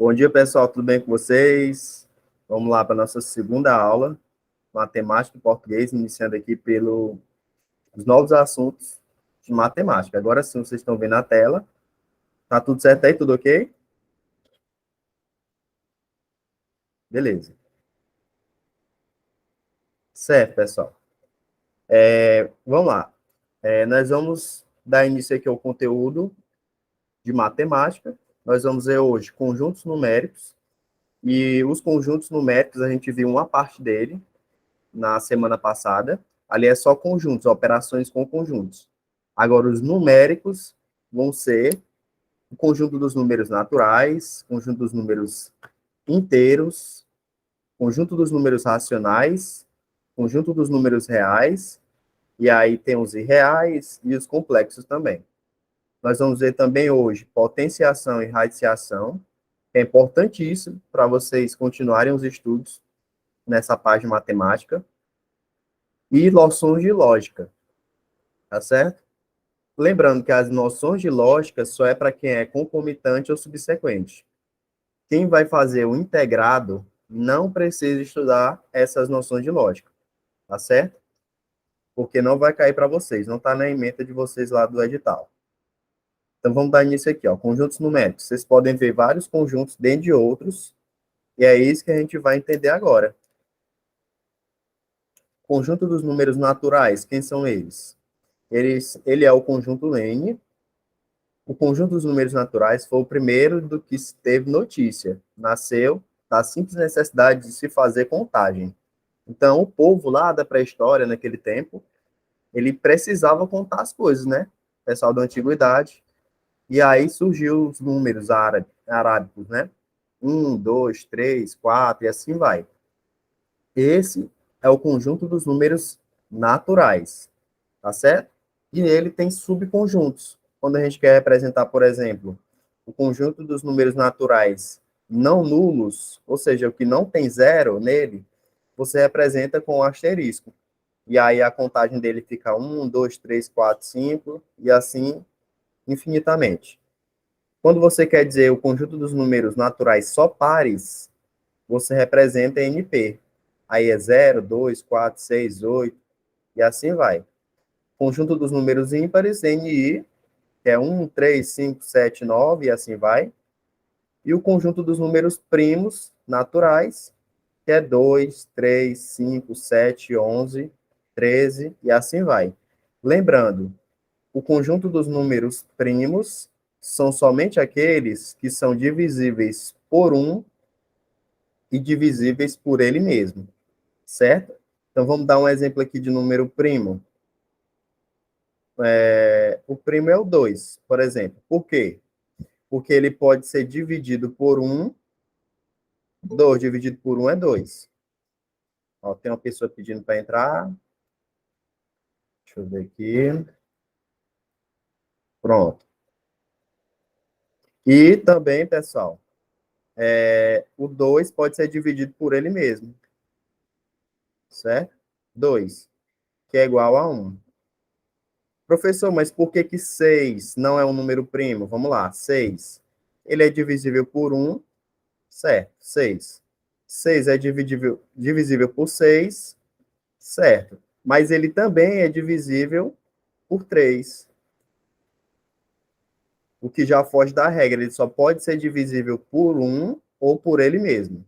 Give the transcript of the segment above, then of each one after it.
Bom dia, pessoal, tudo bem com vocês? Vamos lá para a nossa segunda aula, matemática e português, iniciando aqui pelos novos assuntos de matemática. Agora sim, vocês estão vendo a tela. Tá tudo certo aí? Tudo ok? Beleza. Certo, pessoal. Vamos lá. Nós vamos dar início aqui ao conteúdo de matemática. Nós vamos ver hoje conjuntos numéricos. E os conjuntos numéricos, a gente viu uma parte dele na semana passada. Ali é só conjuntos, operações com conjuntos. Agora, os numéricos vão ser o conjunto dos números naturais, conjunto dos números inteiros, conjunto dos números racionais, conjunto dos números reais, e aí tem os irreais e os complexos também. Nós vamos ver também hoje potenciação e radiciação, que é importantíssimo para vocês continuarem os estudos nessa parte de matemática, e noções de lógica, tá certo? Lembrando que as noções de lógica só é para quem é concomitante ou subsequente. Quem vai fazer o integrado não precisa estudar essas noções de lógica, tá certo? Porque não vai cair para vocês, não está na ementa de vocês lá do edital. Então vamos dar início aqui, ó, conjuntos numéricos. Vocês podem ver vários conjuntos dentro de outros, e é isso que a gente vai entender agora. Conjunto dos números naturais, quem são eles? Ele é o conjunto N. O conjunto dos números naturais foi o primeiro do que se teve notícia. Nasceu da simples necessidade de se fazer contagem. Então, o povo lá da pré-história, naquele tempo, ele precisava contar as coisas, né? O pessoal da antiguidade. E aí surgiu os números arábicos, né? 1, 2, 3, 4, e assim vai. Esse é o conjunto dos números naturais, tá certo? E ele tem subconjuntos. Quando a gente quer representar, por exemplo, o conjunto dos números naturais não nulos, ou seja, o que não tem zero nele, você representa com um asterisco. E aí a contagem dele fica 1, 2, 3, 4, 5, e assim infinitamente. Quando você quer dizer o conjunto dos números naturais só pares, você representa NP. Aí é 0, 2, 4, 6, 8, e assim vai. Conjunto dos números ímpares, NI, que é 1, 3, 5, 7, 9, e assim vai. E o conjunto dos números primos naturais, que é 2, 3, 5, 7, 11, 13, e assim vai. Lembrando, o conjunto dos números primos são somente aqueles que são divisíveis por 1 e divisíveis por ele mesmo, certo? Então, vamos dar um exemplo aqui de número primo. O primo é o 2, por exemplo. Por quê? Porque ele pode ser dividido por 1, 2 dividido por 1 é 2. Ó, tem uma pessoa pedindo para entrar. Deixa eu ver aqui. Pronto. E também, pessoal, o 2 pode ser dividido por ele mesmo, certo? 2, que é igual a 1. Professor, mas por que que 6 não é um número primo? Vamos lá, 6. Ele é divisível por 1, certo, 6. 6 é divisível por 6, certo. Mas ele também é divisível por 3, o que já foge da regra. Ele só pode ser divisível por 1 ou por ele mesmo.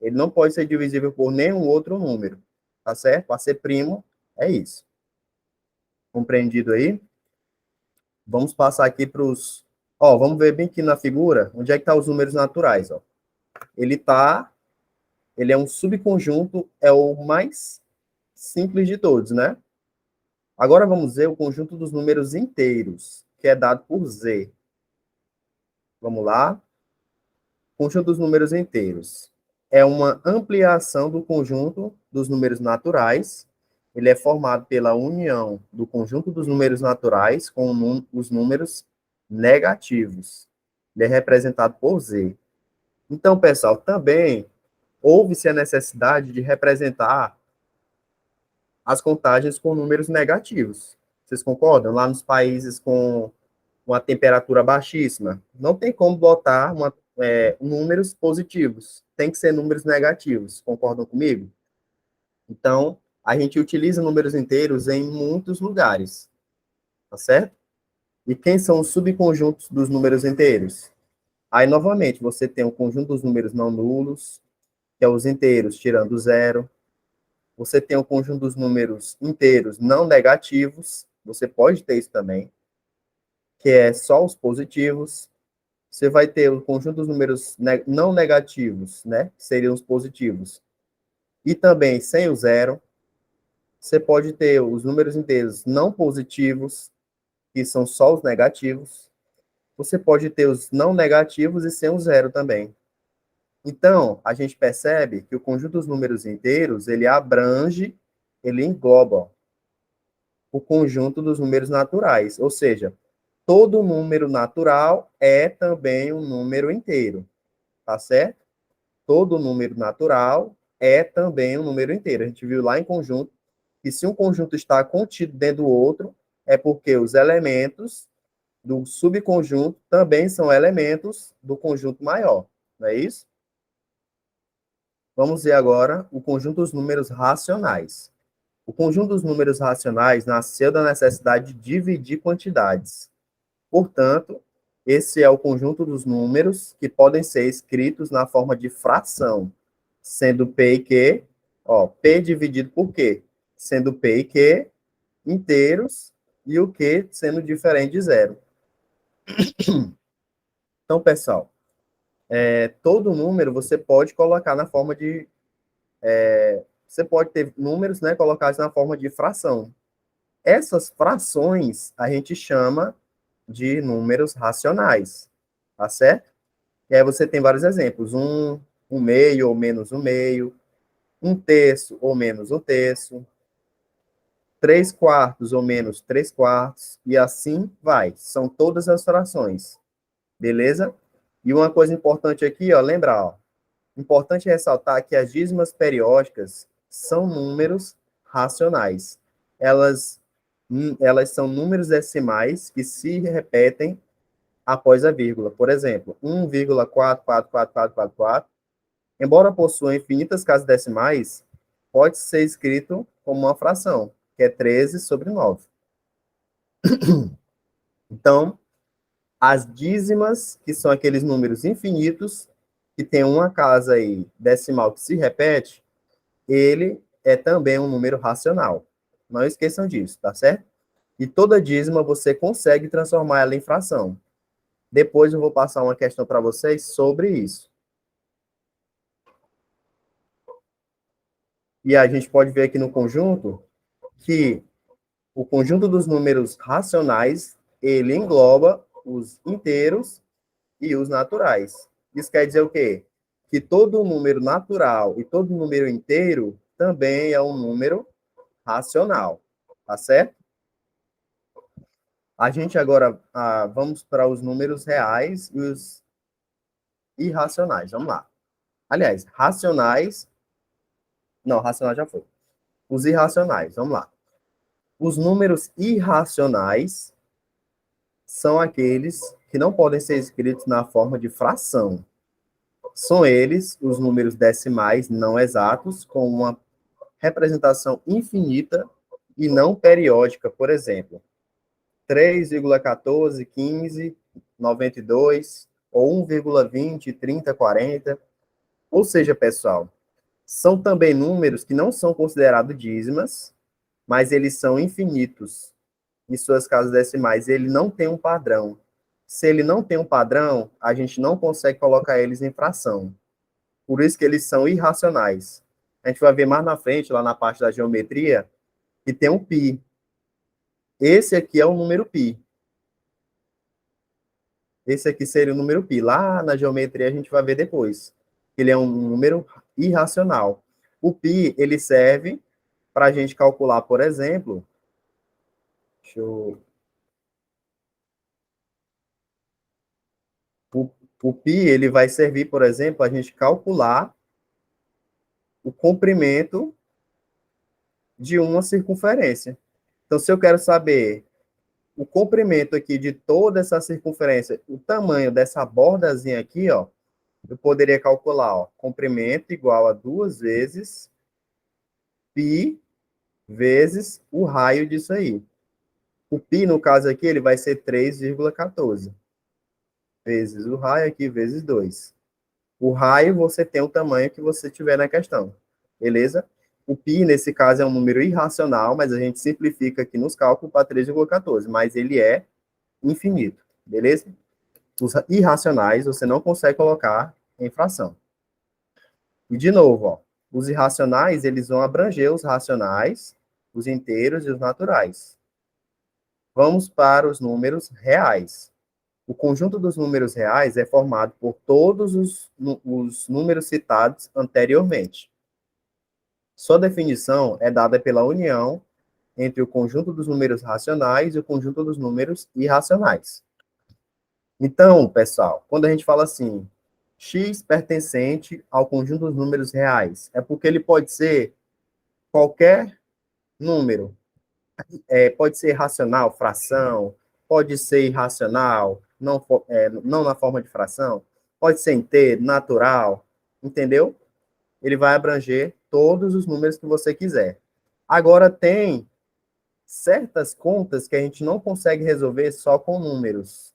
Ele não pode ser divisível por nenhum outro número, tá certo? Para ser primo, é isso. Compreendido aí? Vamos passar aqui para os... Ó, vamos ver bem aqui na figura, onde é que tá os números naturais, ó. Ele é um subconjunto, é o mais simples de todos, né? Agora vamos ver o conjunto dos números inteiros, que é dado por Z. Vamos lá. Conjunto dos números inteiros. É uma ampliação do conjunto dos números naturais. Ele é formado pela união do conjunto dos números naturais com os números negativos. Ele é representado por Z. Então, pessoal, também houve-se a necessidade de representar as contagens com números negativos. Vocês concordam? Lá nos países com uma temperatura baixíssima, não tem como botar números positivos. Tem que ser números negativos. Concordam comigo? Então, a gente utiliza números inteiros em muitos lugares, tá certo? E quem são os subconjuntos dos números inteiros? Aí, novamente, você tem o conjunto dos números não nulos, que é os inteiros tirando zero. Você tem o conjunto dos números inteiros não negativos, você pode ter isso também, que é só os positivos. Você vai ter o conjunto dos números não negativos, né? Que seriam os positivos. E também sem o zero. Você pode ter os números inteiros não positivos, que são só os negativos. Você pode ter os não negativos e sem o zero também. Então, a gente percebe que o conjunto dos números inteiros, ele abrange, ele engloba o conjunto dos números naturais, ou seja, todo número natural é também um número inteiro, tá certo? Todo número natural é também um número inteiro. A gente viu lá em conjunto que se um conjunto está contido dentro do outro, é porque os elementos do subconjunto também são elementos do conjunto maior, não é isso? Vamos ver agora o conjunto dos números racionais. O conjunto dos números racionais nasceu da necessidade de dividir quantidades. Portanto, esse é o conjunto dos números que podem ser escritos na forma de fração, sendo P e Q, P dividido por Q, sendo P e Q inteiros e o Q sendo diferente de zero. Então, pessoal, todo número você pode colocar na forma de... você pode ter números, né, colocados na forma de fração. Essas frações a gente chama de números racionais, tá certo? E aí você tem vários exemplos, um meio ou menos um meio, um terço ou menos um terço, 3/4 ou menos 3/4, e assim vai. São todas as frações, beleza? E uma coisa importante aqui, ó, lembrar, ó, importante ressaltar que as dízimas periódicas são números racionais. Elas são números decimais que se repetem após a vírgula. Por exemplo, 1,44444, embora possua infinitas casas decimais, pode ser escrito como uma fração, que é 13/9. Então, as dízimas, que são aqueles números infinitos, que tem uma casa aí decimal que se repete, ele é também um número racional. Não esqueçam disso, tá certo? E toda dízima você consegue transformar ela em fração. Depois eu vou passar uma questão para vocês sobre isso. E a gente pode ver aqui no conjunto que o conjunto dos números racionais, ele engloba os inteiros e os naturais. Isso quer dizer o quê? Que todo número natural e todo número inteiro também é um número racional, tá certo? A gente agora vamos para os números reais e os irracionais. Vamos lá. Aliás, racionais. Não, racional já foi. Os irracionais, vamos lá. Os números irracionais são aqueles que não podem ser escritos na forma de fração. São eles os números decimais não exatos, com uma representação infinita e não periódica, por exemplo, 3,14, 15, 92, ou 1,20, 30, 40. Ou seja, pessoal, são também números que não são considerados dízimas, mas eles são infinitos em suas casas decimais. Ele não tem um padrão. Se ele não tem um padrão, a gente não consegue colocar eles em fração. Por isso que eles são irracionais. A gente vai ver mais na frente, lá na parte da geometria, que tem um π. Esse aqui é o número π. Esse aqui seria o número π. Lá na geometria a gente vai ver depois. Ele é um número irracional. O π, ele serve para a gente calcular, por exemplo, o π, ele vai servir, por exemplo, a gente calcular o comprimento de uma circunferência. Então, se eu quero saber o comprimento aqui de toda essa circunferência, o tamanho dessa bordazinha aqui, ó, eu poderia calcular, ó, comprimento igual a 2 vezes π vezes o raio disso aí. O π, no caso aqui, ele vai ser 3,14 vezes o raio aqui, vezes 2. O raio, você tem o tamanho que você tiver na questão, beleza? O π, nesse caso, é um número irracional, mas a gente simplifica aqui nos cálculos para 3,14, mas ele é infinito, beleza? Os irracionais, você não consegue colocar em fração. E, de novo, ó, os irracionais, eles vão abranger os racionais, os inteiros e os naturais. Vamos para os números reais. O conjunto dos números reais é formado por todos os números citados anteriormente. Sua definição é dada pela união entre o conjunto dos números racionais e o conjunto dos números irracionais. Então, pessoal, quando a gente fala assim, x pertencente ao conjunto dos números reais, é porque ele pode ser qualquer número. Pode ser racional, fração, pode ser irracional, não na forma de fração, pode ser inteiro, natural, entendeu? Ele vai abranger todos os números que você quiser. Agora, tem certas contas que a gente não consegue resolver só com números.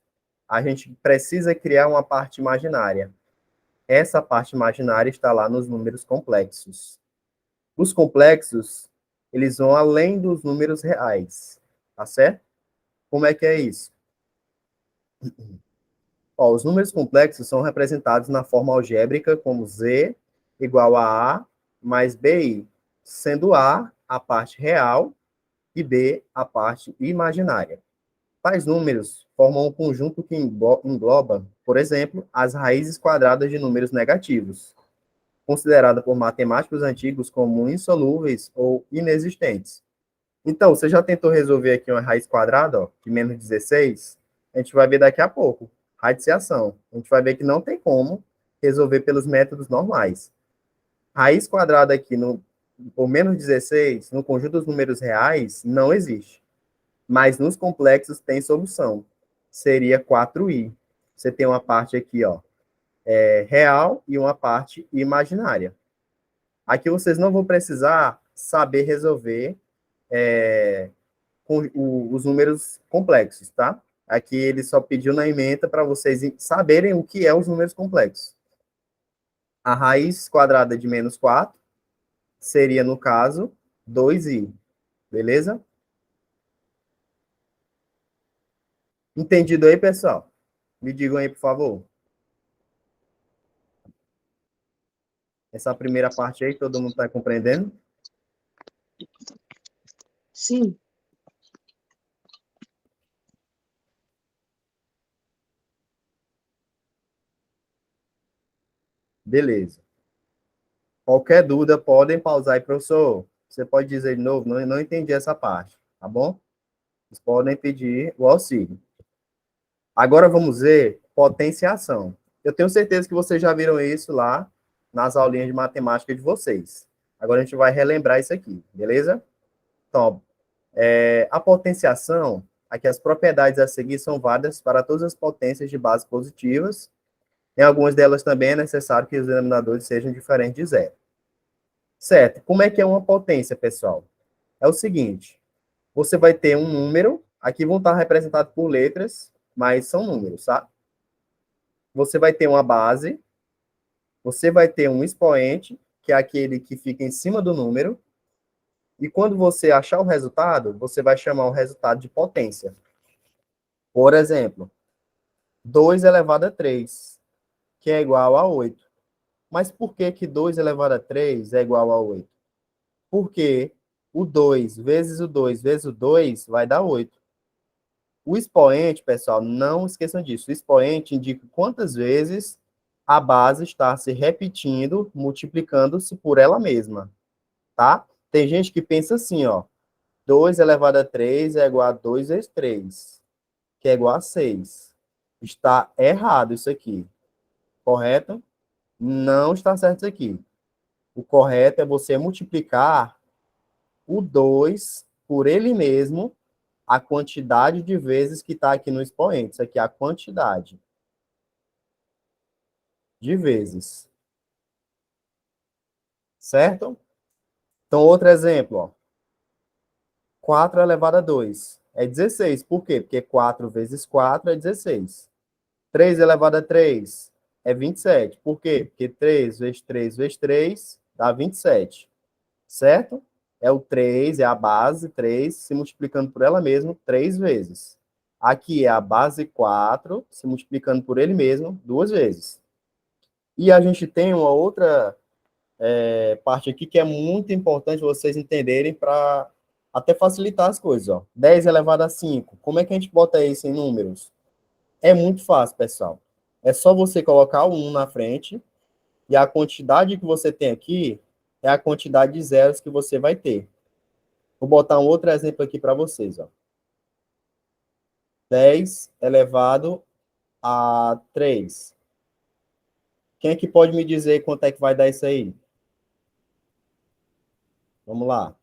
A gente precisa criar uma parte imaginária. Essa parte imaginária está lá nos números complexos. Os complexos, eles vão além dos números reais, tá certo? Como é que é isso? Ó, os números complexos são representados na forma algébrica como z igual a mais bi, sendo a parte real e b a parte imaginária. Tais números formam um conjunto que engloba, por exemplo, as raízes quadradas de números negativos, considerada por matemáticos antigos como insolúveis ou inexistentes. Então, você já tentou resolver aqui uma raiz quadrada, ó, de menos 16? A gente vai ver daqui a pouco. Radiciação. A gente vai ver que não tem como resolver pelos métodos normais. Raiz quadrada aqui por menos 16, no conjunto dos números reais, não existe. Mas nos complexos tem solução. Seria 4i. Você tem uma parte aqui, ó, real e uma parte imaginária. Aqui vocês não vão precisar saber resolver com os números complexos, tá? Aqui ele só pediu na ementa para vocês saberem o que é os números complexos. A raiz quadrada de menos 4 seria, no caso, 2i, beleza? Entendido aí, pessoal? Me digam aí, por favor. Essa primeira parte aí, todo mundo está compreendendo? Sim. Beleza. Qualquer dúvida, podem pausar aí, professor. Você pode dizer de novo? Não entendi essa parte, tá bom? Vocês podem pedir o auxílio. Agora vamos ver potenciação. Eu tenho certeza que vocês já viram isso lá nas aulinhas de matemática de vocês. Agora a gente vai relembrar isso aqui, beleza? Então, a potenciação, aqui as propriedades a seguir são válidas para todas as potências de base positivas. Em algumas delas também é necessário que os denominadores sejam diferentes de zero. Certo. Como é que é uma potência, pessoal? É o seguinte, você vai ter um número, aqui vão estar representados por letras, mas são números, sabe? Você vai ter uma base, você vai ter um expoente, que é aquele que fica em cima do número, e quando você achar o resultado, você vai chamar o resultado de potência. Por exemplo, 2 elevado a 3, que é igual a 8. Mas por que que 2 elevado a 3 é igual a 8? Porque o 2 vezes o 2 vezes o 2 vai dar 8. O expoente, pessoal, não esqueçam disso. O expoente indica quantas vezes a base está se repetindo, multiplicando-se por ela mesma, tá? Tem gente que pensa assim, ó, 2 elevado a 3 é igual a 2 vezes 3, que é igual a 6. Está errado isso aqui, correto? Não está certo isso aqui. O correto é você multiplicar o 2 por ele mesmo, a quantidade de vezes que está aqui no expoente. Isso aqui é a quantidade. de vezes. Certo? Então, outro exemplo, ó. 4 elevado a 2 é 16. Por quê? Porque 4 vezes 4 é 16. 3 elevado a 3 é 27. Por quê? Porque 3 vezes 3 vezes 3 dá 27. Certo? É o 3, é a base 3, se multiplicando por ela mesma 3 vezes. Aqui é a base 4, se multiplicando por ele mesmo 2 vezes. E a gente tem uma outra parte aqui que é muito importante vocês entenderem para até facilitar as coisas. Ó. 10 elevado a 5. Como é que a gente bota isso em números? É muito fácil, pessoal. É só você colocar o 1 na frente e a quantidade que você tem aqui é a quantidade de zeros que você vai ter. Vou botar um outro exemplo aqui para vocês. Ó. 10 elevado a 3. Quem é que pode me dizer quanto é que vai dar isso aí? Vamos lá.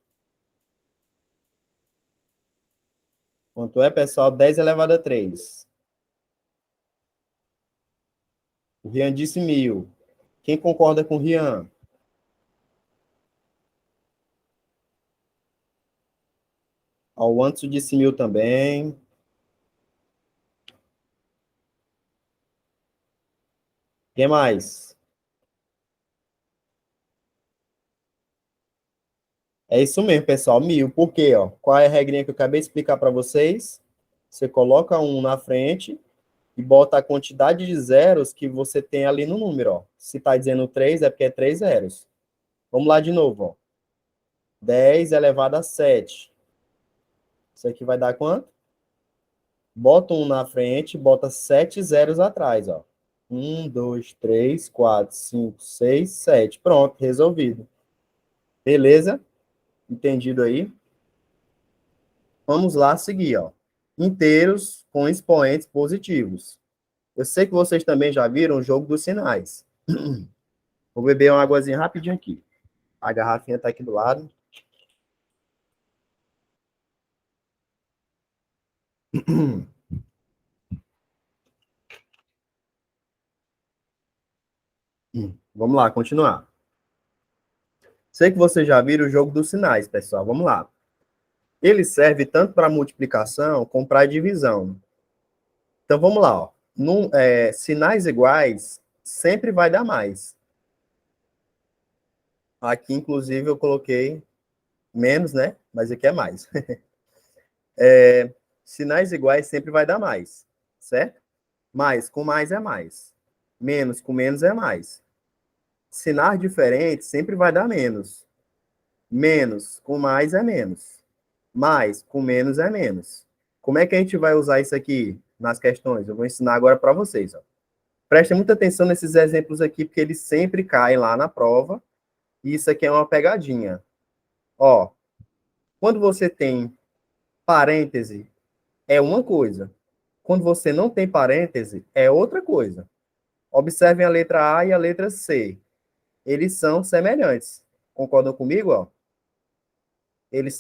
Quanto é, pessoal? 10 elevado a 3. O Rian disse 1.000. Quem concorda com o Rian? O Anderson disse 1.000 também. Quem mais? É isso mesmo, pessoal. 1.000. Por quê? Ó? Qual é a regrinha que eu acabei de explicar para vocês? Você coloca um na frente e bota a quantidade de zeros que você tem ali no número. Ó. Se está dizendo 3, é porque é 3 zeros. Vamos lá de novo. Ó. 10 elevado a 7. Isso aqui vai dar quanto? Bota um na frente, bota 7 zeros atrás. Ó. 1, 2, 3, 4, 5, 6, 7. Pronto, resolvido. Beleza? Entendido aí? Vamos lá seguir, ó. Inteiros com expoentes positivos. Eu sei que vocês também já viram o jogo dos sinais. Vou beber uma águazinha rapidinho aqui. A garrafinha tá aqui do lado. Vamos lá, continuar. Sei que vocês já viram o jogo dos sinais, pessoal. Vamos lá. Ele serve tanto para multiplicação como para divisão. Então vamos lá. Ó. Sinais iguais sempre vai dar mais. Aqui, inclusive, eu coloquei menos, né? Mas aqui é mais. Sinais iguais sempre vai dar mais, certo? Mais com mais é mais. Menos com menos é mais. Sinais diferentes sempre vai dar menos. Menos com mais é menos. Mais com menos é menos. Como é que a gente vai usar isso aqui nas questões? Eu vou ensinar agora para vocês. Ó. Prestem muita atenção nesses exemplos aqui, porque eles sempre caem lá na prova. E isso aqui é uma pegadinha. Ó, quando você tem parêntese, é uma coisa. Quando você não tem parêntese, é outra coisa. Observem a letra A e a letra C. Eles são semelhantes. Concordam comigo? Ó?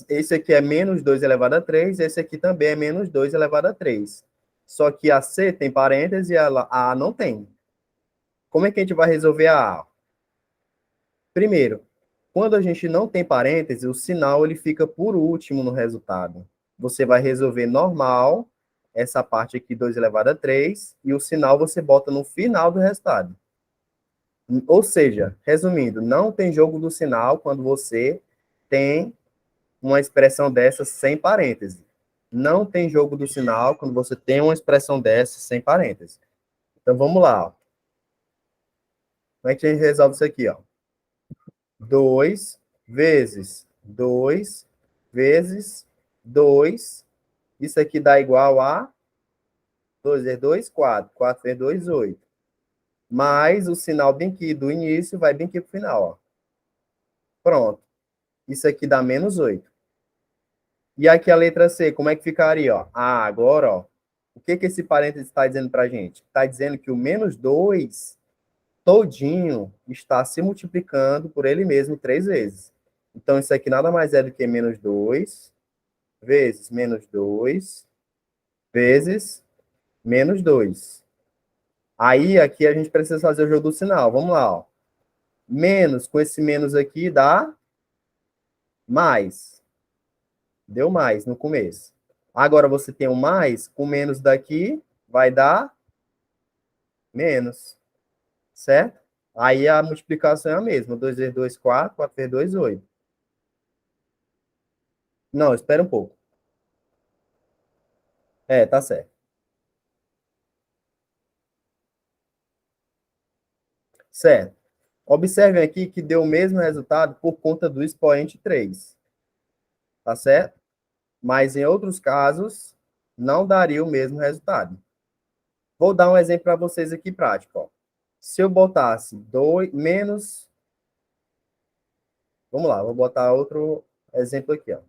Esse aqui é menos 2 elevado a 3, esse aqui também é menos 2 elevado a 3. Só que a C tem parêntese e a não tem. Como é que a gente vai resolver a A? Primeiro, quando a gente não tem parêntese, o sinal ele fica por último no resultado. Você vai resolver normal, essa parte aqui, 2 elevado a 3, e o sinal você bota no final do resultado. Ou seja, resumindo, não tem jogo do sinal quando você tem uma expressão dessa sem parêntese. Não tem jogo do sinal quando você tem uma expressão dessa sem parêntese. Então vamos lá. Ó. Como é que a gente resolve isso aqui? Ó? 2 vezes 2 vezes 2. Isso aqui dá igual a 2 vezes 2, 4. 4 vezes 2, 8. Mais o sinal bem aqui do início vai bem aqui para o final. Ó. Pronto. Isso aqui dá menos 8. E aqui a letra C, como é que ficaria? Ó? Ah, agora, ó, o que, que esse parênteses está dizendo para a gente? Está dizendo que o menos 2 todinho está se multiplicando por ele mesmo 3 vezes. Então, isso aqui nada mais é do que menos 2 vezes menos 2 vezes menos 2. Aí, aqui a gente precisa fazer o jogo do sinal. Vamos lá, ó. Menos com esse menos aqui dá mais. Deu mais no começo. Agora você tem um mais, com menos daqui vai dar menos, certo? Aí a multiplicação é a mesma. 2 vezes 2, 4, 4 vezes 2, 8. Não, espera um pouco. É, tá certo. Certo. Observem aqui que deu o mesmo resultado por conta do expoente 3, tá certo? Mas em outros casos, não daria o mesmo resultado. Vou dar um exemplo para vocês aqui prático, ó. Se eu botasse 2 menos, vamos lá, vou botar outro exemplo aqui, ó.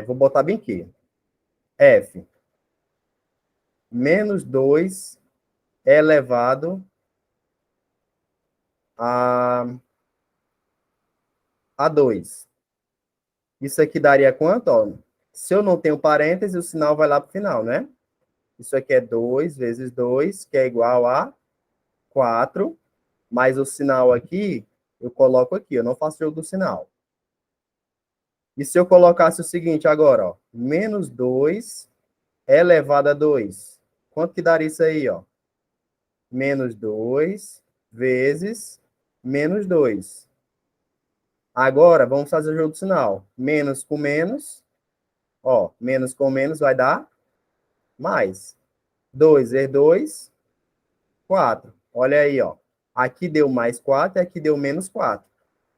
Vou botar bem aqui. F menos 2 elevado a 2. Isso aqui daria quanto? Ó, se eu não tenho parênteses, o sinal vai lá para o final, né? Isso aqui é 2 vezes 2, que é igual a 4, mas o sinal aqui, eu coloco aqui, eu não faço jogo do sinal. E se eu colocasse o seguinte agora, ó, menos 2 elevado a 2, quanto que daria isso aí, ó? Menos 2 vezes menos 2. Agora, vamos fazer o jogo do sinal. Menos com menos, ó, menos com menos vai dar mais. 2 vezes 2, 4. Olha aí, ó. Aqui deu mais 4 e aqui deu menos 4.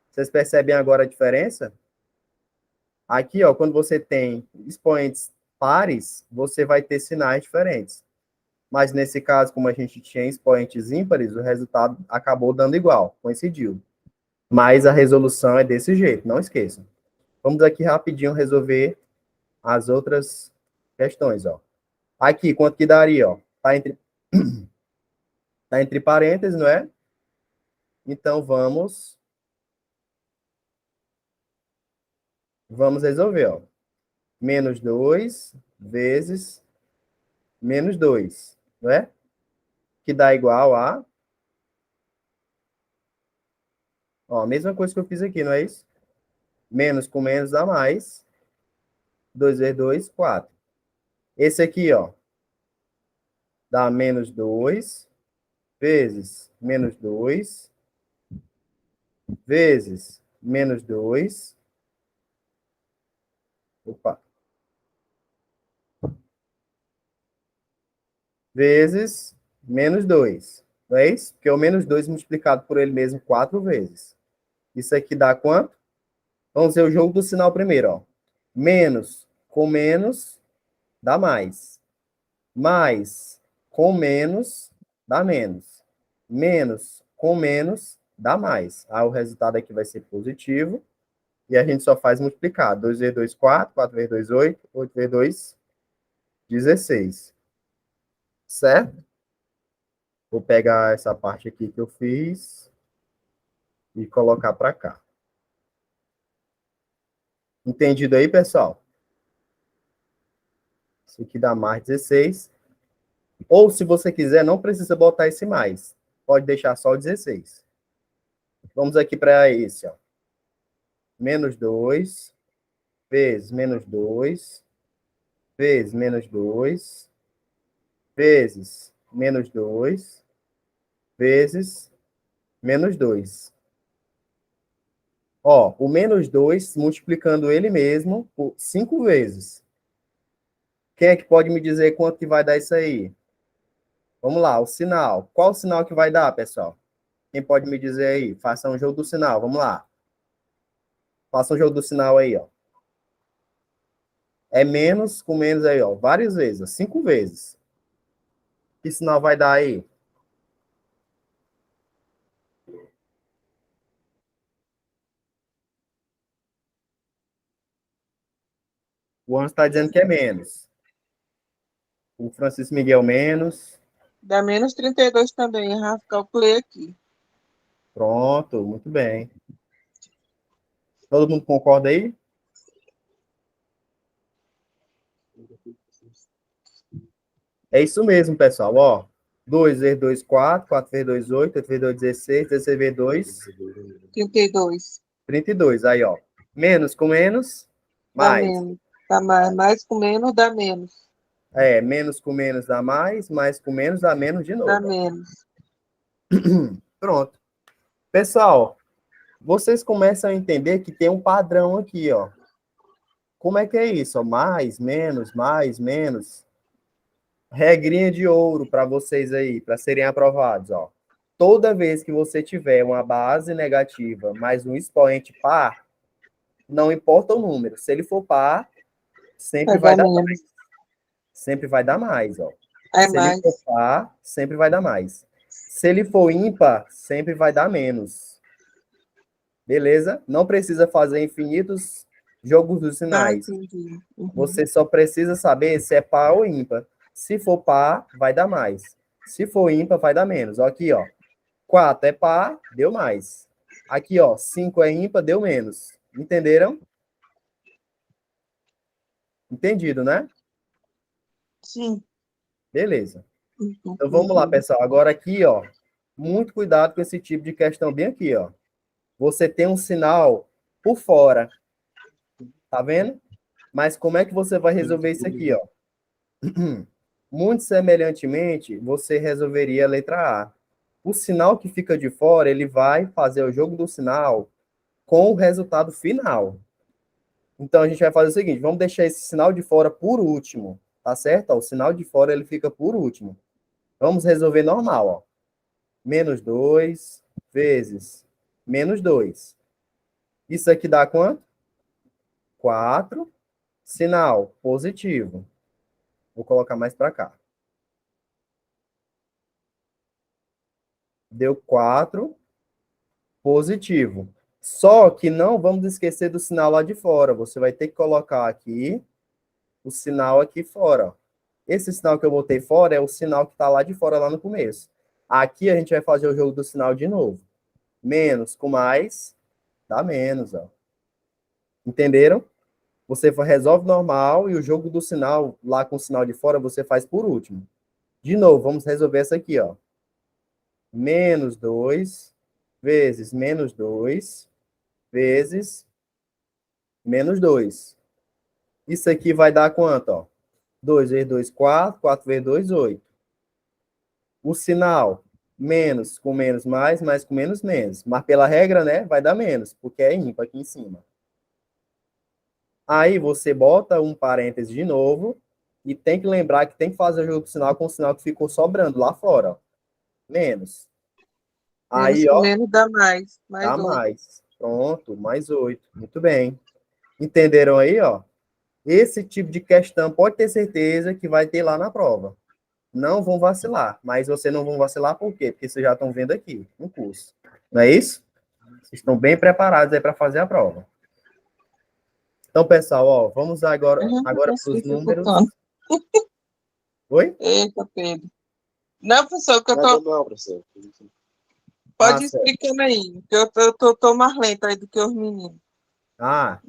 Vocês percebem agora a diferença? Aqui, ó, quando você tem expoentes pares, você vai ter sinais diferentes. Mas nesse caso, como a gente tinha expoentes ímpares, o resultado acabou dando igual, coincidiu. Mas a resolução é desse jeito, não esqueçam. Vamos aqui rapidinho resolver as outras questões, ó. Aqui, quanto que daria, ó? Tá entre parênteses, não é? Então, vamos resolver, ó. Menos 2 vezes menos 2, não é? Que dá igual a... Ó, a mesma coisa que eu fiz aqui, não é isso? Menos com menos dá mais. 2 vezes 2, 4. Esse aqui, ó, dá menos 2 vezes menos 2 vezes menos 2. Opa. Vezes menos 2. Não é isso? Porque o menos 2 multiplicado por ele mesmo 4 vezes. Isso aqui dá quanto? Vamos ver o jogo do sinal primeiro, ó. Menos com menos dá mais. Mais com menos dá menos. Menos com menos dá mais. Aí o resultado aqui vai ser positivo. E a gente só faz multiplicar. 2 vezes 2, 4. 4 vezes 2, 8. 8 vezes 2, 16. Certo? Vou pegar essa parte aqui que eu fiz e colocar para cá. Entendido aí, pessoal? Isso aqui dá mais 16. Ou, se você quiser, não precisa botar esse mais. Pode deixar só o 16. Vamos aqui para esse, ó. Menos 2 vezes menos 2 vezes menos 2 vezes menos 2 vezes menos 2. Ó, o menos 2 multiplicando ele mesmo por 5 vezes. Quem é que pode me dizer quanto que vai dar isso aí? Vamos lá, o sinal. Qual o sinal que vai dar, pessoal? Quem pode me dizer aí? Faça um jogo do sinal, vamos lá. Faça um jogo do sinal aí, ó. É menos com menos aí, ó. Várias vezes, ó, 5 vezes. Que sinal vai dar aí? O Anderson está dizendo que é menos. O Francisco Miguel menos. Dá menos 32 também, Rafa, calculei aqui. Pronto, muito bem. Todo mundo concorda aí? É isso mesmo, pessoal. Ó, 2 vezes 2, 4. 4 vezes 2, 8. 8 vezes 2, 16. 16 vezes 2, 32. 32. Aí, ó. Menos com menos, Dá mais. menos. Dá mais. Mais com menos dá menos. É, menos com menos dá mais com menos dá menos de Dá novo. Ó. menos. Pronto. Pessoal, vocês começam a entender que tem um padrão aqui, ó. Como é que é isso? Ó? Mais, menos, mais, menos. Regrinha de ouro para vocês aí, para serem aprovados, ó. Toda vez que você tiver uma base negativa mais um expoente par, não importa o número. Se ele for par, sempre Vai vai dar dar menos. mais. Sempre vai dar mais, ó. É Se ele for mais. par, sempre vai dar mais. Se ele for ímpar, sempre vai dar menos. Beleza? Não precisa fazer infinitos jogos dos Ah, sinais. entendi. Uhum. Você só precisa saber se é par ou ímpar. Se for par, vai dar mais. Se for ímpar, vai dar menos. Ó, aqui, ó. 4 é par, deu mais. Aqui, ó. 5 é ímpar, deu menos. Entenderam? Entendido, né? Sim. Beleza. Uhum. Então vamos lá, Uhum. pessoal. Agora aqui, ó. Muito cuidado com esse tipo de questão bem aqui, ó. Você tem um sinal por fora. Tá vendo? Mas como é que você vai resolver isso aqui, ó? Muito semelhantemente, você resolveria a letra A. O sinal que fica de fora, ele vai fazer o jogo do sinal com o resultado final. Então, a gente vai fazer o seguinte, vamos deixar esse sinal de fora por último, tá certo? Ó, o sinal de fora, ele fica por último. Vamos resolver normal, ó. Menos 2 vezes menos 2. Isso aqui dá quanto? 4. Sinal positivo. Vou colocar mais para cá. Deu 4 positivo. Só que não vamos esquecer do sinal lá de fora. Você vai ter que colocar aqui o sinal aqui fora. Ó. Esse sinal que eu botei fora é o sinal que está lá de fora, lá no começo. Aqui a gente vai fazer o jogo do sinal de novo. Menos com mais, dá menos. Ó. Entenderam? Você resolve normal e o jogo do sinal lá com o sinal de fora você faz por último. De novo, vamos resolver essa aqui. Ó. Menos 2 vezes menos 2 vezes menos 2. Isso aqui vai dar quanto? Ó? 2 vezes 2, 4. 4 vezes 2, 8. O sinal, menos com menos mais com menos menos. Mas pela regra, né, vai dar menos, porque é ímpar aqui em cima. Aí você bota um parêntese de novo e tem que lembrar que tem que fazer o jogo do sinal com o sinal que ficou sobrando lá fora. Ó. Menos. Menos Aí, com ó, menos dá mais. Mais dá 8. mais. Pronto, mais 8. Muito bem. Entenderam aí, ó? Esse tipo de questão pode ter certeza que vai ter lá na prova. Não vão vacilar, mas vocês não vão vacilar por quê? Porque vocês já estão vendo aqui no curso. Não é isso? Vocês estão bem preparados aí para fazer a prova. Então, pessoal, ó, vamos Uhum. agora para Estou os dificultando. números. Oi? Eita, Pedro. Não, professor, que eu tô. Não, professor. Ah, Pode ir certo. explicando aí, que eu tô mais lenta aí do que os meninos. Ah,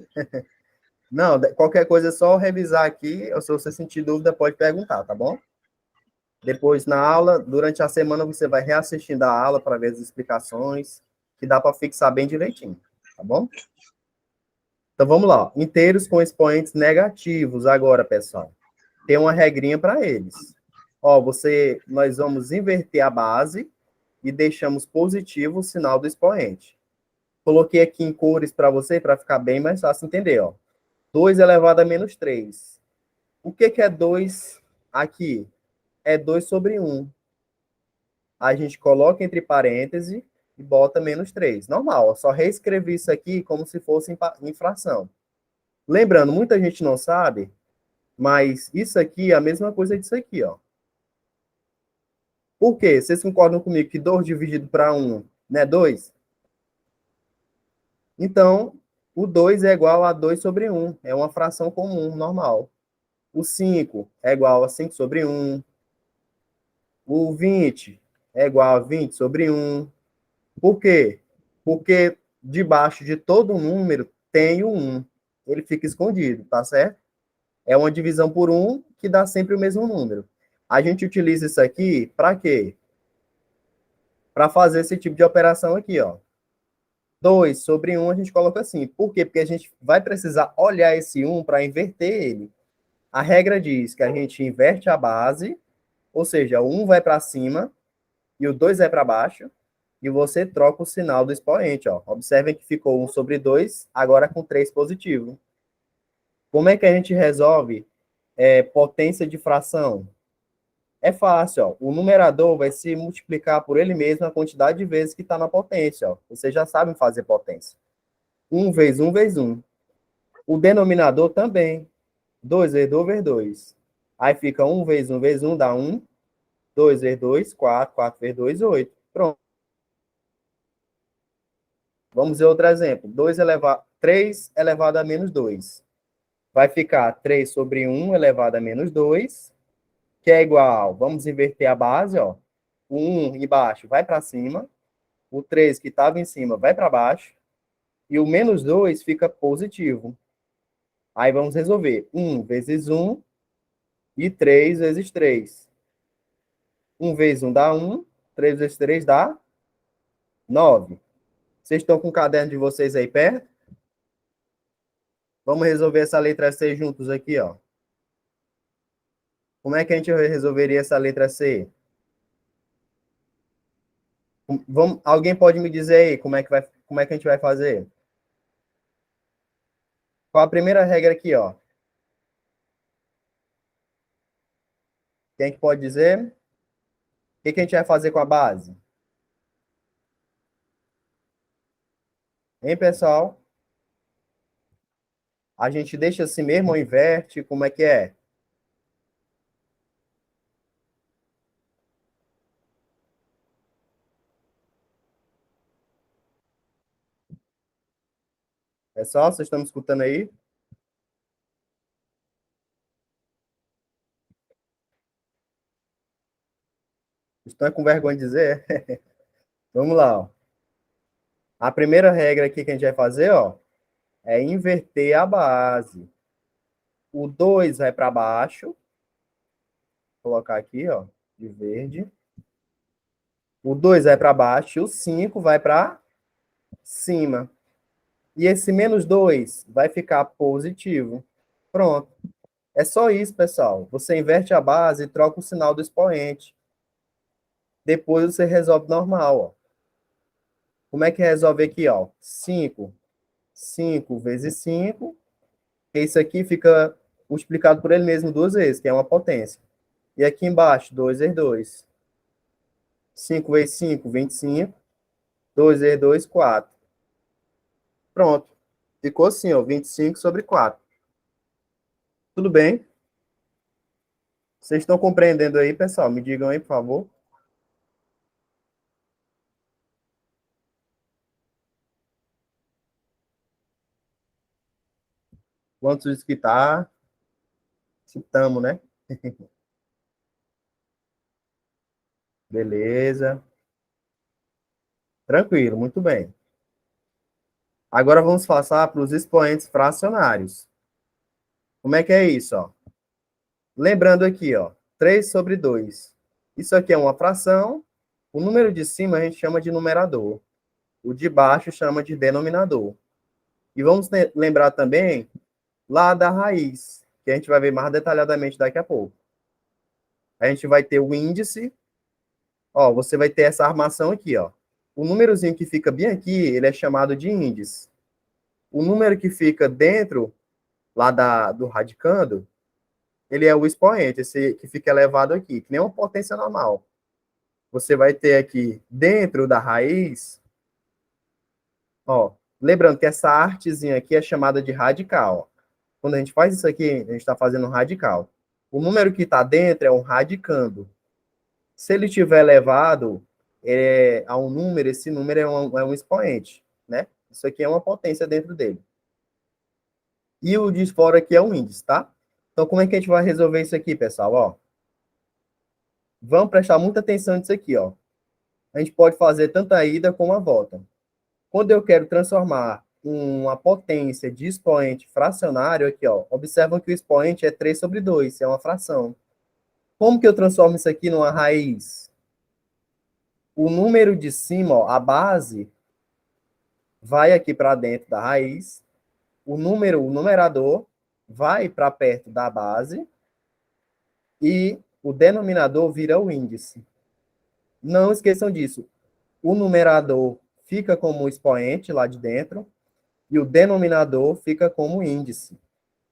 não, qualquer coisa é só revisar aqui, ou se você sentir dúvida, pode perguntar, tá bom? Depois, na aula, durante a semana, você vai reassistindo a aula para ver as explicações, que dá para fixar bem direitinho, tá bom? Então, vamos lá. Inteiros com expoentes negativos agora, pessoal. Tem uma regrinha para eles. Ó, nós vamos inverter a base e deixamos positivo o sinal do expoente. Coloquei aqui em cores para você, para ficar bem mais fácil entender, ó. 2 elevado a menos 3. O que é 2 aqui? É 2 sobre 1. A gente coloca entre parênteses e bota menos 3. Normal, ó, só reescrevi isso aqui como se fosse em fração. Lembrando, muita gente não sabe, mas isso aqui é a mesma coisa disso aqui, ó. Por quê? Vocês concordam comigo que 2 dividido para 1 não é 2? Então, o 2 é igual a 2 sobre 1. É uma fração comum, normal. O 5 é igual a 5 sobre 1. O 20 é igual a 20 sobre 1. Por quê? Porque debaixo de todo número tem o 1. Ele fica escondido, tá certo? É uma divisão por 1 que dá sempre o mesmo número. A gente utiliza isso aqui para quê? Para fazer esse tipo de operação aqui, ó. 2 sobre 1 a gente coloca assim. Por quê? Porque a gente vai precisar olhar esse 1 para inverter ele. A regra diz que a gente inverte a base, ou seja, o 1 vai para cima e o 2 vai para baixo, e você troca o sinal do expoente, ó. Observem que ficou 1 sobre 2, agora com 3 positivo. Como é que a gente resolve potência de fração? É fácil, ó. O numerador vai se multiplicar por ele mesmo a quantidade de vezes que está na potência, ó. Vocês já sabem fazer potência. 1 vezes 1 vezes 1. O denominador também. 2 vezes 2 vezes 2. Aí fica 1 vezes 1 vezes 1 dá 1. 2 vezes 2, 4. 4 vezes 2, 8. Pronto. Vamos ver outro exemplo. 3 elevado a menos 2. Vai ficar 3 sobre 1 elevado a menos 2, que é igual, vamos inverter a base, ó. O 1 embaixo vai para cima, o 3 que estava em cima vai para baixo, e o menos 2 fica positivo. Aí vamos resolver. 1 vezes 1 e 3 vezes 3. 1 vezes 1 dá 1, 3 vezes 3 dá 9. Vocês estão com o caderno de vocês aí perto? Vamos resolver essa letra C juntos aqui, ó. Como é que a gente resolveria essa letra C? Alguém pode me dizer aí como é que a gente vai fazer? Qual a primeira regra aqui, ó? Quem que pode dizer? O que a gente vai fazer com a base? Hein, pessoal? A gente deixa assim mesmo ou inverte? Como é que é? Pessoal, vocês estão me escutando aí? Estão com vergonha de dizer? Vamos lá, ó. A primeira regra aqui que a gente vai fazer, ó, é inverter a base. O 2 vai para baixo. Vou colocar aqui, ó, de verde. O 2 vai para baixo e o 5 vai para cima. E esse menos 2 vai ficar positivo. Pronto. É só isso, pessoal. Você inverte a base e troca o sinal do expoente. Depois você resolve normal, ó. Como é que resolve aqui, ó? 5. 5 vezes 5. Isso aqui fica multiplicado por ele mesmo duas vezes, que é uma potência. E aqui embaixo, 2 vezes 2. 5 vezes 5, 25. 2 vezes 2, 4. Pronto. Ficou assim, ó, 25 sobre 4. Tudo bem? Vocês estão compreendendo aí, pessoal? Me digam aí, por favor. Quantos que tá? Citamos, né? Beleza. Tranquilo, muito bem. Agora vamos passar para os expoentes fracionários. Como é que é isso, ó? Lembrando aqui, ó, 3 sobre 2. Isso aqui é uma fração. O número de cima a gente chama de numerador. O de baixo chama de denominador. E vamos lembrar também lá da raiz, que a gente vai ver mais detalhadamente daqui a pouco. A gente vai ter o índice. Ó, você vai ter essa armação aqui, ó. O númerozinho que fica bem aqui, ele é chamado de índice. O número que fica dentro lá do radicando, ele é o expoente, esse que fica elevado aqui, que nem uma potência normal. Você vai ter aqui dentro da raiz, ó, lembrando que essa artezinha aqui é chamada de radical. Ó. Quando a gente faz isso aqui, a gente está fazendo um radical. O número que está dentro é um radicando. Se ele estiver elevado a um número, esse número é um expoente, né? Isso aqui é uma potência dentro dele. E o de fora aqui é um índice, tá? Então, como é que a gente vai resolver isso aqui, pessoal? Ó, vamos prestar muita atenção nisso aqui, ó. A gente pode fazer tanto a ida como a volta. Quando eu quero transformar uma potência de expoente fracionário, aqui, ó, observam que o expoente é 3 sobre 2, é uma fração. Como que eu transformo isso aqui numa raiz? O número de cima, ó, a base, vai aqui para dentro da raiz. O numerador, vai para perto da base. E o denominador vira o índice. Não esqueçam disso. O numerador fica como expoente lá de dentro e o denominador fica como índice.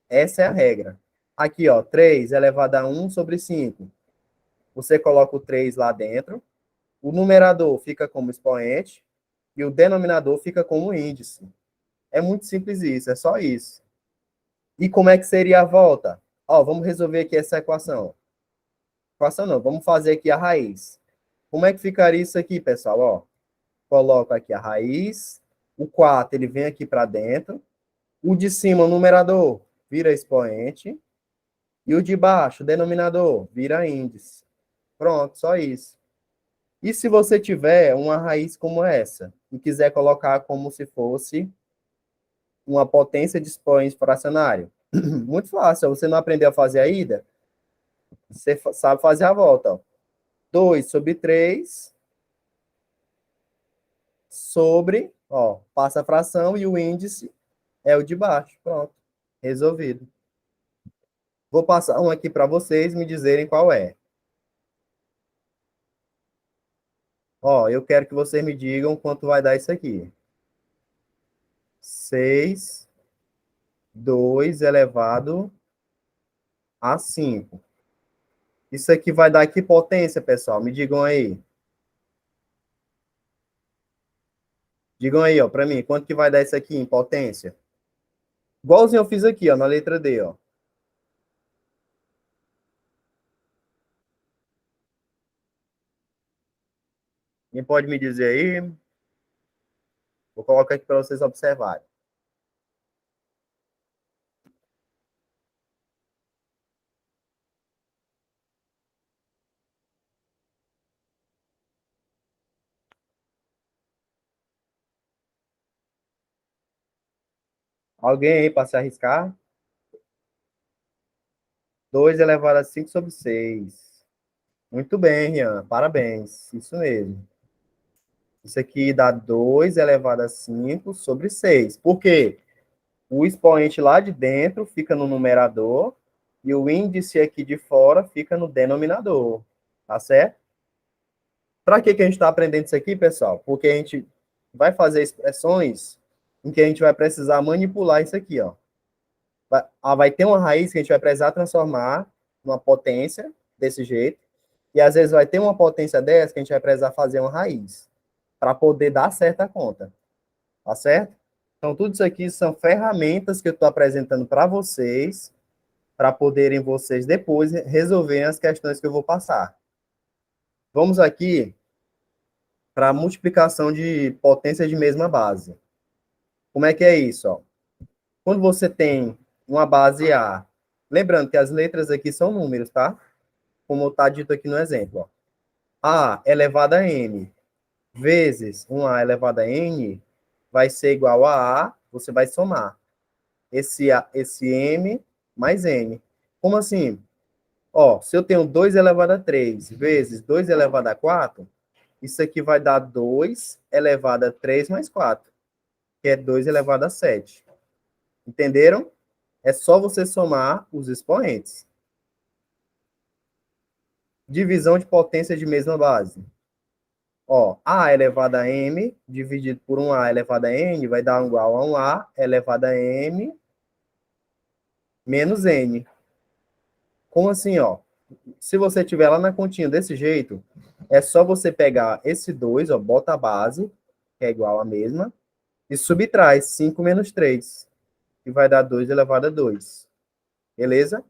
Essa é a regra. Aqui, ó, 3 elevado a 1 sobre 5. Você coloca o 3 lá dentro, o numerador fica como expoente e o denominador fica como índice. É muito simples isso, é só isso. E como é que seria a volta? Ó, vamos resolver aqui essa equação. Equação não, vamos fazer aqui a raiz. Como é que ficaria isso aqui, pessoal? Ó, coloco aqui a raiz, o 4 ele vem aqui para dentro, o de cima, o numerador, vira expoente, e o de baixo, o denominador, vira índice. Pronto, só isso. E se você tiver uma raiz como essa, e quiser colocar como se fosse uma potência de expoente fracionário? Muito fácil, você não aprendeu a fazer a ida? Você sabe fazer a volta, ó. 2 sobre 3 sobre, ó, passa a fração e o índice é o de baixo. Pronto, resolvido. Vou passar um aqui para vocês me dizerem qual é. Ó, eu quero que vocês me digam quanto vai dar isso aqui. 6, 2 elevado a 5. Isso aqui vai dar que potência, pessoal? Me digam aí. Digam aí, ó, para mim, quanto que vai dar isso aqui em potência? Igualzinho eu fiz aqui, ó, na letra D, ó. Quem pode me dizer aí? Vou colocar aqui para vocês observarem. Alguém aí para se arriscar? 2 elevado a 5 sobre 6. Muito bem, Rian. Parabéns. Isso mesmo. Isso aqui dá 2 elevado a 5 sobre 6. Por quê? O expoente lá de dentro fica no numerador e o índice aqui de fora fica no denominador. Tá certo? Para que a gente está aprendendo isso aqui, pessoal? Porque a gente vai fazer expressões em que a gente vai precisar manipular isso aqui, ó. Vai ter uma raiz que a gente vai precisar transformar numa potência desse jeito, e às vezes vai ter uma potência dessa que a gente vai precisar fazer uma raiz para poder dar certa conta. Tá certo? Então, tudo isso aqui são ferramentas que eu estou apresentando para vocês, para poderem vocês depois resolverem as questões que eu vou passar. Vamos aqui para a multiplicação de potências de mesma base. Como é que é isso? Ó? Quando você tem uma base A, lembrando que as letras aqui são números, tá? Como está dito aqui no exemplo. Ó. A elevado a n vezes 1A elevado a n vai ser igual a A, você vai somar esse M mais N. Como assim? Ó, se eu tenho 2 elevado a 3 vezes 2 elevado a 4, isso aqui vai dar 2 elevado a 3 mais 4, que é 2 elevado a 7. Entenderam? É só você somar os expoentes. Divisão de potência de mesma base. Ó, A elevado a M dividido por 1A elevado a N vai dar igual a 1A elevado a M menos N. Como assim, ó? Se você tiver lá na continha desse jeito, é só você pegar esse 2, ó, bota a base, que é igual a mesma, e subtrai 5 menos 3, que vai dar 2 elevado a 2. Beleza?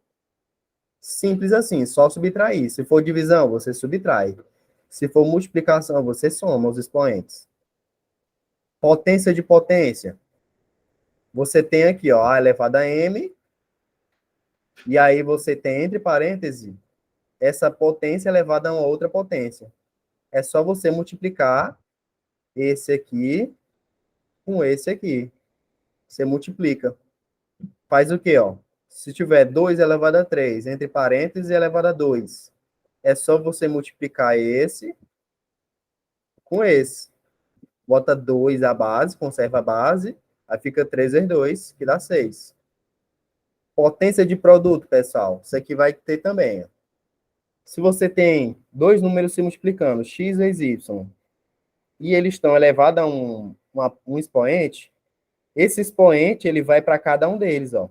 Simples assim, só subtrair. Se for divisão, você subtrai. Se for multiplicação, você soma os expoentes. Potência de potência. Você tem aqui, ó, A elevado a M, e aí você tem, entre parênteses, essa potência elevada a uma outra potência. É só você multiplicar esse aqui com esse aqui. Você multiplica. Faz o quê, ó? Se tiver 2 elevado a 3, entre parênteses, elevado a 2. é só você multiplicar esse com esse. Bota 2 a base, conserva a base, aí fica 3 vezes 2, que dá 6. Potência de produto, pessoal, isso aqui vai ter também. Ó. Se você tem dois números se multiplicando, x vezes y, e eles estão elevados a um expoente, esse expoente ele vai para cada um deles. Ó.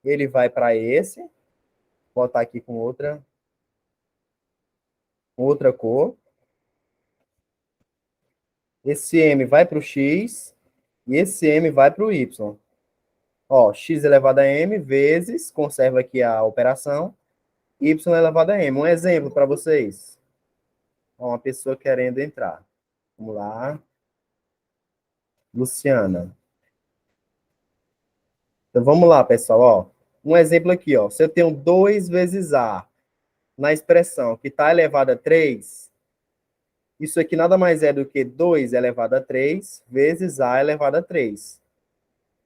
Ele vai para esse, vou botar aqui com outra cor. Esse m vai para o x e esse m vai para o y. Ó, x elevado a m vezes, conserva aqui a operação, y elevado a m. Um exemplo para vocês. Ó, uma pessoa querendo entrar. Vamos lá. Luciana. Então, vamos lá, pessoal. Ó. Um exemplo aqui. Ó. Se eu tenho 2 vezes a na expressão que está elevado a 3, isso aqui nada mais é do que 2 elevado a 3 vezes a elevado a 3.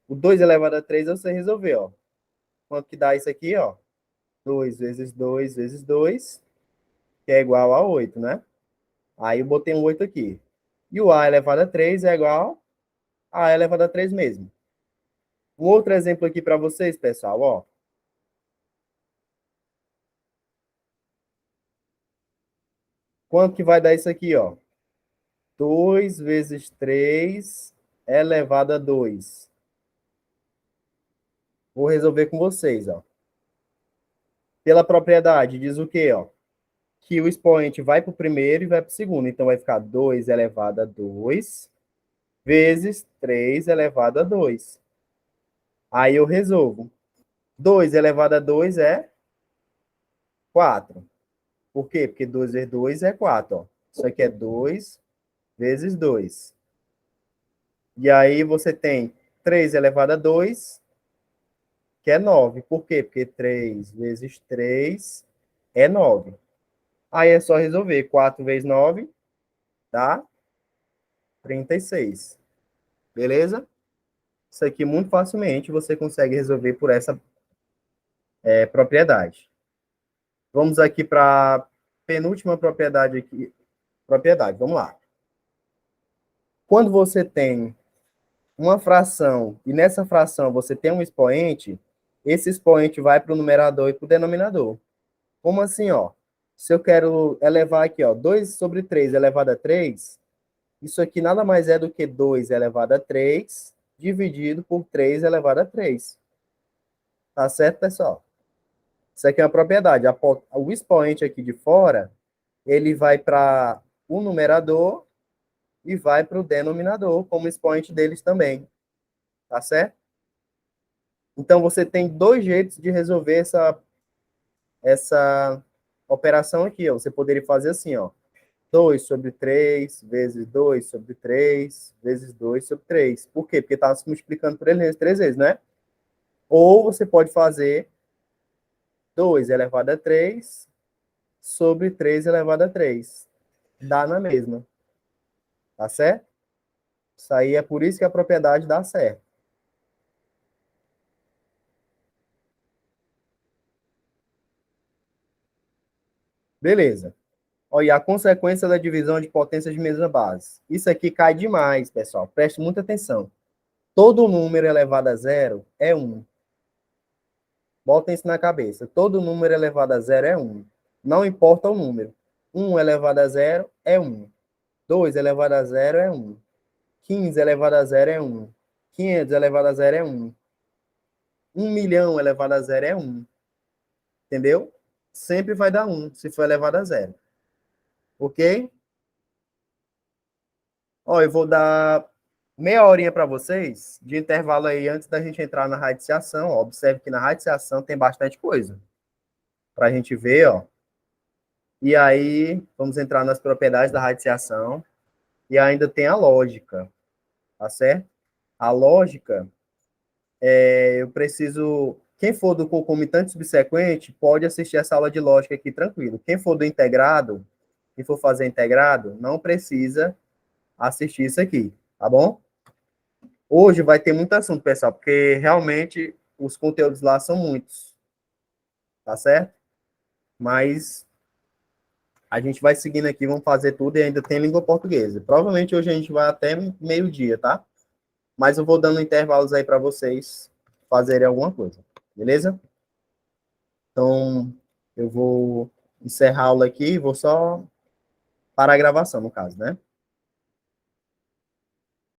O 2 elevado a 3 você resolver. Ó. Quanto que dá isso aqui? Ó? 2 vezes 2 vezes 2, que é igual a 8, né? Aí eu botei um 8 aqui. E o a elevado a 3 é igual a elevado a 3 mesmo. Um outro exemplo aqui para vocês, pessoal, ó. Quanto que vai dar isso aqui, ó? 2 vezes 3 elevado a 2. Vou resolver com vocês, ó. Pela propriedade, diz o quê, ó? Que o expoente vai para o primeiro e vai para o segundo. Então, vai ficar 2 elevado a 2 vezes 3 elevado a 2. Aí eu resolvo. 2 elevado a 2 é 4. Por quê? Porque 2 vezes 2 é 4. Ó. Isso aqui é 2 vezes 2. E aí você tem 3 elevado a 2, que é 9. Por quê? Porque 3 vezes 3 é 9. Aí é só resolver. 4 vezes 9 dá 36. Beleza? Isso aqui muito facilmente você consegue resolver por essa propriedade. Vamos aqui para a penúltima propriedade aqui. Propriedade, vamos lá. Quando você tem uma fração e nessa fração você tem um expoente, esse expoente vai para o numerador e para o denominador. Como assim, ó? Se eu quero elevar aqui, ó, 2 sobre 3 elevado a 3, isso aqui nada mais é do que 2 elevado a 3 dividido por 3 elevado a 3. Tá certo, pessoal? Isso aqui é uma propriedade. O expoente aqui de fora, ele vai para o numerador e vai para o denominador, como expoente deles também. Tá certo? Então, você tem dois jeitos de resolver essa operação aqui. Ó. Você poderia fazer assim, ó. 2 sobre 3 vezes 2 sobre 3 vezes 2 sobre 3. Por quê? Porque está se multiplicando por ele 3 vezes, né? Ou você pode fazer 2 elevado a 3 sobre 3 elevado a 3. Dá na mesma. Tá certo? Isso aí é por isso que a propriedade dá certo. Beleza. Olha, a consequência da divisão de potências de mesma base. Isso aqui cai demais, pessoal. Preste muita atenção. Todo número elevado a zero é 1. Botem isso na cabeça. Todo número elevado a zero é 1. Não importa o número. 1 elevado a zero é 1. 2 elevado a zero é 1. 15 elevado a zero é 1. 500 elevado a zero é 1. 1 milhão elevado a zero é 1. Entendeu? Sempre vai dar 1 se for elevado a zero. Ok? Ó, eu vou dar meia horinha para vocês de intervalo aí antes da gente entrar na radiciação. Ó. Observe que na radiciação tem bastante coisa para a gente ver, ó. E aí, vamos entrar nas propriedades da radiciação. E ainda tem a lógica, tá certo? A lógica, eu preciso... Quem for do concomitante subsequente, pode assistir essa aula de lógica aqui tranquilo. Quem for do integrado, quem for fazer integrado, não precisa assistir isso aqui, tá bom? Hoje vai ter muito assunto, pessoal, porque realmente os conteúdos lá são muitos, tá certo? Mas A gente vai seguindo aqui, vamos fazer tudo e ainda tem língua portuguesa. Provavelmente hoje a gente vai até meio-dia, tá? Mas eu vou dando intervalos aí para vocês fazerem alguma coisa, beleza? Então, eu vou encerrar a aula aqui, vou só parar a gravação, no caso, né?